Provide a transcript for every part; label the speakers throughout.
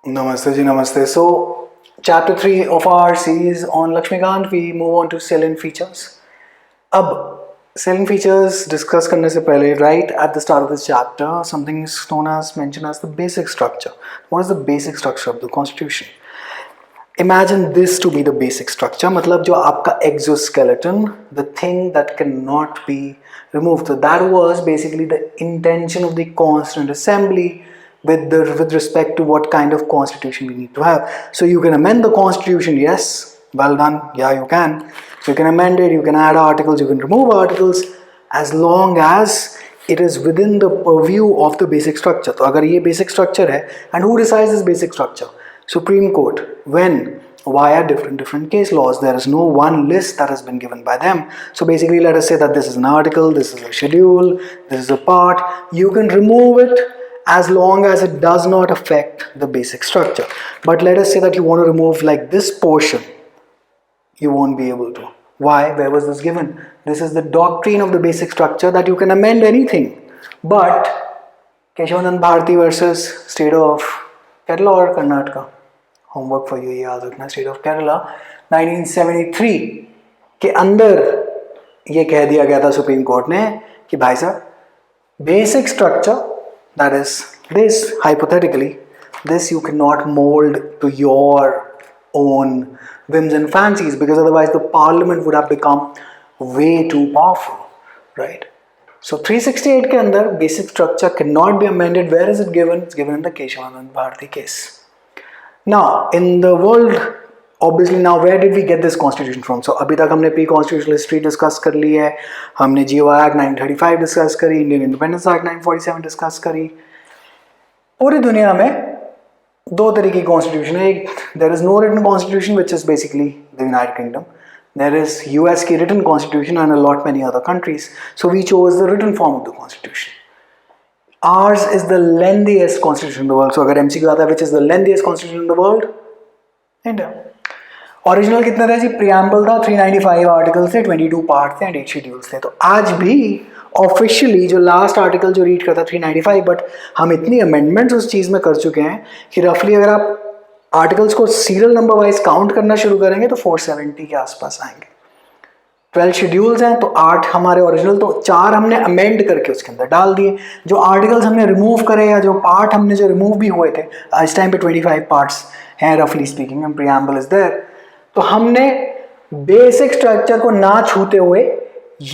Speaker 1: Namaste ji, namaste. So, chapter 3 of our series on Lakshmikant, we move on to salient features. अब salient features discuss करने से पहले, right at the start of this chapter, something is known as mentioned as the basic structure. What is the basic structure of the constitution? Imagine this to be the basic structure. मतलब जो आपका exoskeleton, the thing that cannot be removed. So that was basically the intention of the Constituent Assembly with respect to what kind of constitution we need to have. So you can amend the constitution, yes, well done, yeah you can. So you can amend it, you can add articles, you can remove articles, as long as it is within the purview of the basic structure. तो अगर ये basic structure है, and who decides this basic structure? Supreme Court. When? Via different case laws. There is no one list that has been given by them. So basically, let us say that this is an article, this is a schedule, this is a part. You can remove it as long as it does not affect the basic structure. But let us say that you want to remove like this portion. You won't be able to. Why? Where was this given? This is the doctrine of the basic structure that you can amend anything. But Keshavanand Bharati versus State of Kerala or Karnataka? Homework for you, याद रखना. State of Kerala 1973 के अंदर ये कह दिया गया था supreme court ने कि भाई साहब basic structure, that is this, hypothetically this you cannot mold to your own whims and fancies, because otherwise the parliament would have become way too powerful, right? So 368 के अंदर basic structure cannot be amended. Where is it given? It's given in the Keshavanand Bharati case. Now in the world, obviously, now where did we get this constitution from? So अभी तक हमने pre-constitutional history discuss कर ली है, हमने GO Act 1935 discuss करी, Indian Independence Act 1947 discuss करी. पूरी दुनिया में दो तरीके की constitution है. एक, there is no written constitution, which is basically the United Kingdom. There is US की written constitution and a lot many other countries. So we chose the written form of the constitution. Ours is the lengthiest constitution in the world. So अगर MCQ आता है, which is the lengthiest constitution in the world? India. Original कितने थे जी? Preamble था, 395 article थे, 22 part थे and 8 schedules थे. तो आज भी ऑफिशियली जो लास्ट आर्टिकल जो रीड करता 395, बट हम इतनी अमेंडमेंट्स उस चीज़ में कर चुके हैं कि रफली अगर आप आर्टिकल्स को सीरियल नंबर वाइज काउंट करना शुरू करेंगे तो 470 के आसपास आएंगे. 12 शेड्यूल्स हैं, तो 8 हमारे ओरिजिनल, तो 4 हमने अमेंड करके उसके अंदर डाल दिए. जो आर्टिकल्स हमने रिमूव करे या जो पार्ट हमने जो रिमूव भी हुए थे, इस टाइम पे 25 पार्ट्स हैं रफली speaking, and preamble is there. तो हमने बेसिक स्ट्रक्चर को ना छूते हुए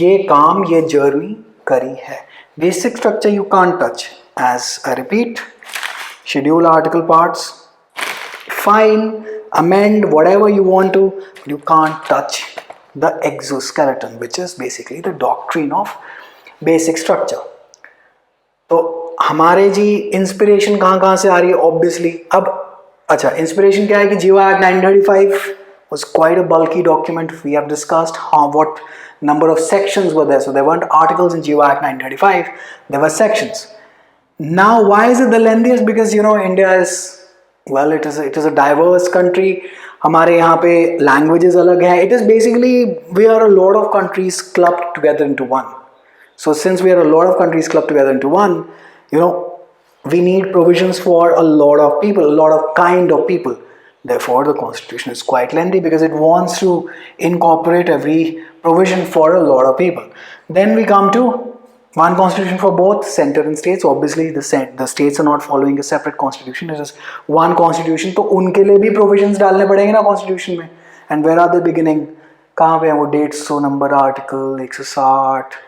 Speaker 1: ये काम, ये जर्नी करी है. Basic structure you can't touch, as I repeat, schedule, article, parts, fine, amend whatever you want to, but you can't touch the exoskeleton, which is basically the doctrine of basic structure. तो हमारे जी inspiration कहाँ से आ रही है? Obviously अब अच्छा, inspiration क्या है कि GO Act 1935 was quite a bulky document. We have discussed what number of sections were there. So there weren't articles in GO Act 1935, there were sections. Now why is it the lengthiest? Because India is, well, it is a diverse country. हमारे यहाँ पे languages अलग हैं. It is basically, we are a lot of countries clubbed together into one. So since we are a lot of countries clubbed together into one, we need provisions for a lot of people, a lot of kind of people. Therefore, the constitution is quite lengthy because it wants to incorporate every provision for a lot of people. Then we come to one constitution for both center and states. Obviously, the states are not following a separate constitution. It is one constitution. तो उनके लिए भी provisions डालने पड़ेंगे ना constitution में. And where are they beginning? कहाँ पे हैं वो? 150 number article, 160,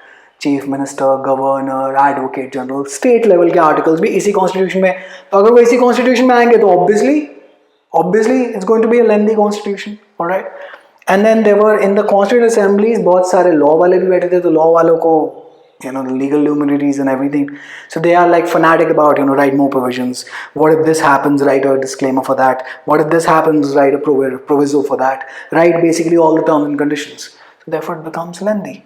Speaker 1: chief minister, governor, advocate general, state level के आर्टिकल्स भी इसी कॉन्स्टिट्यूशन में. तो अगर वो इसी कॉन्स्टिट्यूशन में आएंगे तो obviously it's going to be a lengthy constitution, all right? And then there were in the constituent assemblies बहुत सारे law वाले भी बैठे थे. तो law वालों को the legal luminaries and everything, so they are like fanatic about write more provisions. What if this happens? Write a disclaimer for that. What if this happens? Write a proviso for that. Write basically all the terms and conditions. So therefore it becomes lengthy.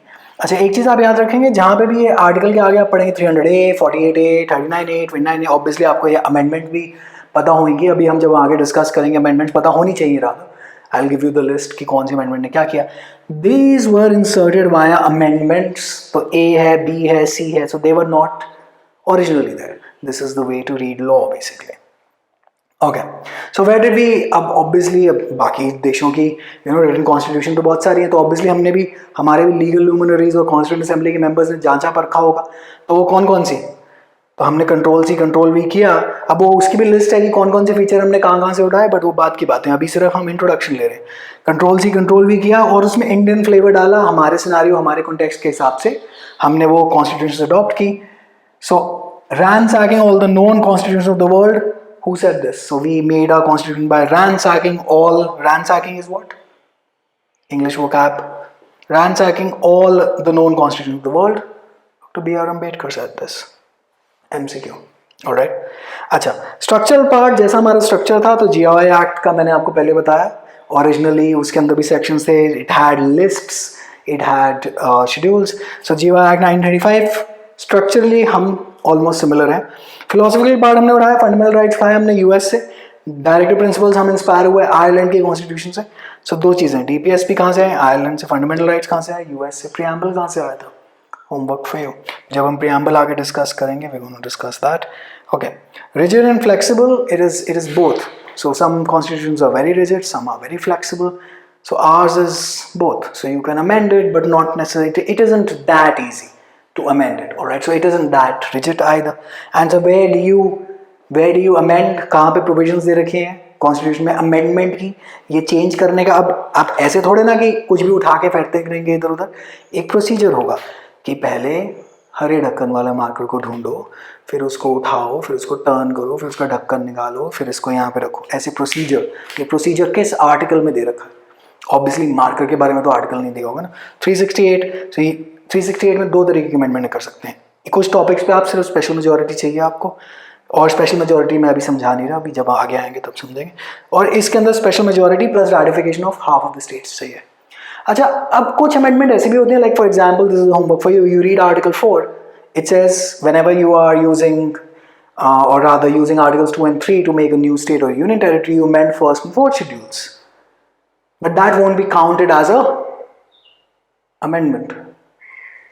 Speaker 1: अच्छा, एक चीज़ आप याद रखेंगे, जहाँ पे भी ये article के आगे आप पढ़ेंगे 300A, 48A, 39A, 29A, obviously आपको ये अमेंडमेंट भी पता होंगी. अभी हम जब आगे डिस्कस करेंगे अमेंडमेंट पता होनी चाहिए. Radha, I will give you the list कि कौन सी अमेंडमेंट ने क्या किया. These were inserted via amendments. तो A है, B है, C है, so they were not originally there. This is the way to read law basically. Okay, so where did we, अब ऑब्वियसली अब बाकी देशों की रिटन कॉन्स्टिट्यूशन तो बहुत सारी है, तो ऑब्वियसली हमने भी हमारे भी लीगल लुमिनरीज और कॉन्स्टिट्यूंट असेंबली के मेंबर्स ने जांचा परखा होगा, तो वो कौन कौन सी, तो हमने कंट्रोल सी कंट्रोल वी किया। अब वो उसकी भी लिस्ट है कि कौन कौन से फीचर हमने कहाँ से उठाए, बट वो बात की बात है, अभी सिर्फ हम इंट्रोडक्शन ले रहे हैं। कंट्रोल सी कंट्रोल वी किया और उसमें इंडियन फ्लेवर डाला, हमारे सिनारियो हमारे कॉन्टेक्स्ट के हिसाब से हमने वो कॉन्स्टिट्यूशन अडॉप्ट की। सो ransacking all the known constitutions of the world, who said this? So we made our constitution by ransacking all, ransacking is what? English vocab. Ransacking all the known constitutions of the world. Dr. B.R. Ambedkar said this. MCQ. Alright. अच्छा, structural part जैसा हमारा structure था, तो GI act का मैंने आपको पहले बताया, ओरिजिनली उसके अंदर भी सेक्शंस थे, it had lists, it had schedules. So GI act 1935, structurally हम ऑलमोस्ट सिमिलर हैं। फिलोसफिकल पार्ट हमने उठाया, फंडामेंटल राइट्स पाए हमने यूएस से, डायरेक्टिव प्रिंसिपल्स हम इंस्पायर हुए आयरलैंड के कॉन्स्टिट्यूशन से। सो दो चीज़ें, डीपीएसपी कहाँ से है, आयरलैंड से, फंडामेंटल राइट्स कहाँ से है, यूएस से, प्रियम्बल कहाँ से आया था, होमवर्क फॉर यू, जब हम प्रियम्बल आगे डिस्कस करेंगे we gonna discuss that. Okay, rigid and flexible, it is both. So some constitutions are very rigid, some are very flexible, so ours is both, so you can amend it but not necessarily, it isn't that easy to amend it, all right, so it isn't that rigid either. And so where do you amend, कहाँ पे provisions दे रखे हैं constitution में amendment की, ये change करने का। अब आप ऐसे थोड़े ना कि कुछ भी उठा के फेंकते रहेंगे इधर उधर, एक प्रोसीजर होगा कि पहले हरे ढक्कन वाला मार्कर को ढूंढो, फिर उसको उठाओ, फिर उसको टर्न करो, फिर उसका ढक्कन निकालो, फिर इसको यहाँ पे रखो, ऐसे प्रोसीजर। ये प्रोसीजर किस आर्टिकल में दे रखा है, ऑब्वियसली मार्कर के बारे में तो आर्टिकल नहीं दिया होगा ना। 368, तो ये 368 में दो तरीके की अमेंडमेंट कर सकते हैं। कुछ टॉपिक्स पे आप सिर्फ स्पेशल मेजोरिटी चाहिए आपको, और स्पेशल मेजोरिटी मैं अभी समझा नहीं रहा, अभी जब आगे आएंगे तब समझेंगे। और इसके अंदर special majority plus ratification of half of the states चाहिए। अच्छा, अब कुछ अमेंडमेंट ऐसे भी होते हैं, like for example, this is homework for you, you read article 4, it says whenever you are using or rather using articles 2 and 3 to make a new state or union territory, you amend first and fourth schedules. But that won't be counted as a amendment.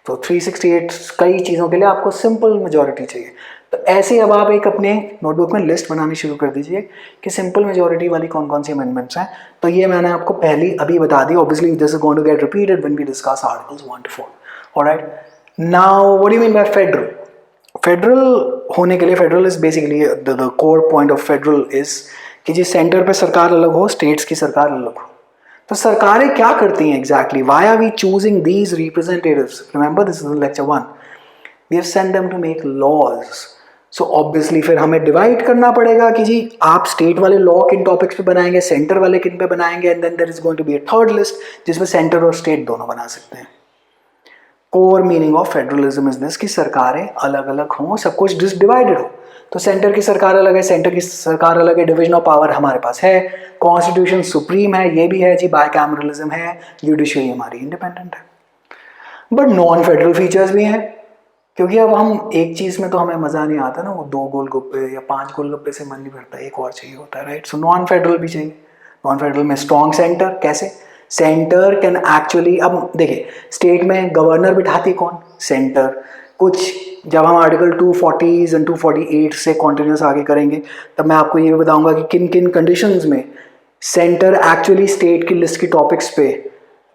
Speaker 1: तो 368 कई चीज़ों के लिए आपको simple majority चाहिए। तो ऐसे अब आप एक अपने नोटबुक में लिस्ट बनानी शुरू कर दीजिए कि सिंपल मेजॉरिटी वाली कौन कौन सी अमेंडमेंट्स हैं। तो ये मैंने आपको पहली अभी बता दी, obviously this is going to get repeated when we discuss articles 1 to 4। Alright, now what do you mean by federal? Federal होने के लिए, federal is basically the core point of federal is कि जी सेंटर पे सरकार अलग हो, states की सरकार अलग हो। तो सरकारें क्या करती हैं exactly, why are we choosing these representatives? Remember this is lecture 1, we have sent them to make laws. So obviously फिर हमें डिवाइड करना पड़ेगा कि जी आप स्टेट वाले लॉ किन टॉपिक्स पे बनाएंगे, सेंटर वाले किन पे बनाएंगे, and then there is going to be a third list जिसमें सेंटर और स्टेट दोनों बना सकते हैं। Core meaning of federalism is this कि सरकारें अलग अलग हों, सब कुछ डिवाइडेड हो। तो सेंटर की सरकार अलग है, सेंटर की सरकार अलग है, डिवीजन ऑफ पावर हमारे पास है, कॉन्स्टिट्यूशन सुप्रीम है, ये भी है जी, बायकैमरलिज्म है, जुडिशरी हमारी इंडिपेंडेंट है। बट नॉन फेडरल फीचर्स भी हैं, क्योंकि अब हम एक चीज में तो हमें मजा नहीं आता ना, वो 2 गोलगप्पे या 5 गोलगप्पे से मन नहीं भरता, एक और चाहिए होता है, राइट? सो नॉन फेडरल भी चाहिए। नॉन फेडरल में स्ट्रॉन्ग सेंटर, कैसे? सेंटर कैन एक्चुअली, अब देखिए स्टेट में गवर्नर बिठाती कौन? सेंटर। कुछ जब हम आर्टिकल 240 एंड 248 से कॉन्टिन्यूस आगे करेंगे तब मैं आपको ये भी बताऊंगा कि किन किन कंडीशंस में सेंटर एक्चुअली स्टेट की लिस्ट की टॉपिक्स पे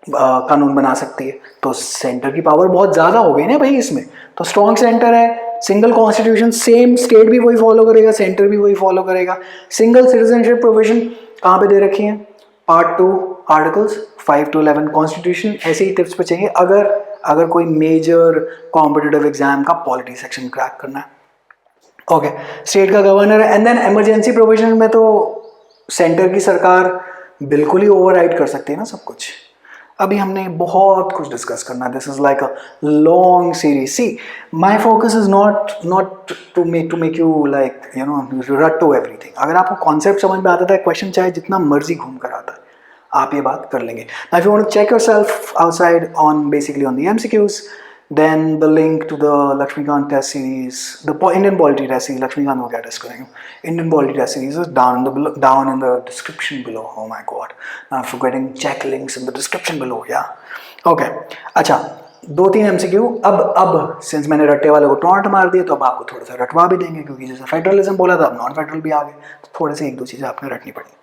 Speaker 1: कानून बना सकती है। तो सेंटर की पावर बहुत ज़्यादा हो गई ना भाई इसमें। तो स्ट्रॉन्ग सेंटर है, सिंगल कॉन्स्टिट्यूशन, सेम स्टेट भी वही फॉलो करेगा, सेंटर भी वही फॉलो करेगा। सिंगल सिटीजनशिप प्रोविजन कहाँ पे दे रखी है? Part 2 articles 5 to 11 constitution. ऐसे ही टिप्स पे चाहिए अगर कोई मेजर कॉम्पिटिटिव एग्जाम का पॉलिटी सेक्शन क्रैक करना है। ओके, स्टेट का गवर्नर है, एंड देन इमरजेंसी प्रोविजन में तो सेंटर की सरकार बिल्कुल ही ओवरराइड कर सकती है ना सब कुछ। अभी हमने बहुत कुछ डिस्कस करना है, this is like a long series. See my focus is not to make you like you know रट टू एवरीथिंग। अगर आपको कॉन्सेप्ट समझ में आता था, क्वेश्चन चाहे जितना मर्जी घूम कर आता है, आप ये बात कर लेंगे। Now if you want to check yourself outside on basically on the MCQs, then the link to the Lakshmikant test series, the Indian polity test series, Lakshmikant wo kya test karenge, Indian polity test series is down in the description below. Oh my god, now I'm forgetting, check links in the description below. Yeah, okay, अच्छा 2-3 MCQ। अब since मैंने रट्टे वाले को taunt मार दिया तो अब आपको थोड़ा सा रटवा भी देंगे, क्योंकि जैसे फेडरलिज्म बोला था, अब नॉन फेडरल भी आ गए, तो थोड़े से 1-2 चीज़ें आपने रटनी पड़ी।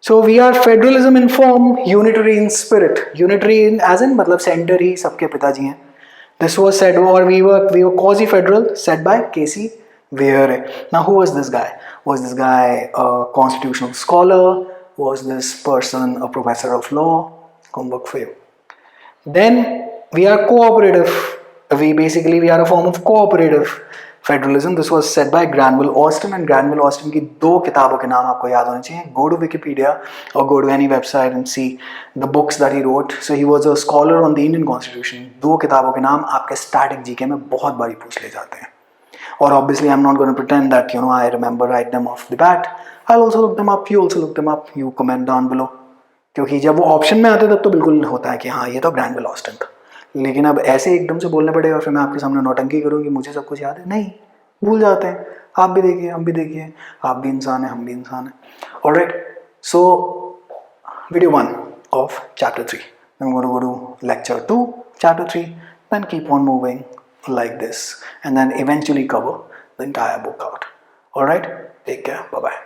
Speaker 1: So we are federalism in form, unitary in spirit. Unitary in as in मतलब सेंटर ही सबके पिताजी हैं. This was said, or we were quasi-federal, said by K.C. Vere. Now who was this guy? Was this guy a constitutional scholar? Was this person a professor of law? Homework for you. Then we are cooperative. We are a form of cooperative federalism. This was said bye Granville Austin, and Granville Austin की 2 किताबों के नाम आपको याद होने चाहिए. गो to Wikipedia और go to any website and see the books that he wrote. So he was a scholar on the Indian Constitution. 2 किताबों के नाम आपके स्टैटिक जीके में बहुत बारी पूछ ले जाते हैं. और obviously I am not going to pretend that I remember right them off the bat. I will also look them up, you also look them up, you comment down below. क्योंकि जब वो ऑप्शन में आते तब तो बिल्कुल होता है कि हाँ ये तो ग्रैनविल ऑस्टिन था. लेकिन अब ऐसे एकदम से बोलने पड़ेगा और फिर मैं आपके सामने नौटंकी करूँ कि मुझे सब कुछ याद है, नहीं, भूल जाते हैं. आप भी देखिए, हम भी देखिए, आप भी इंसान हैं, हम भी इंसान हैं. Alright, so video 1 of chapter 3. Then we're going to go to lecture 2, chapter 3, then keep on moving like this, and then eventually cover the entire book out. Alright, take care, bye bye.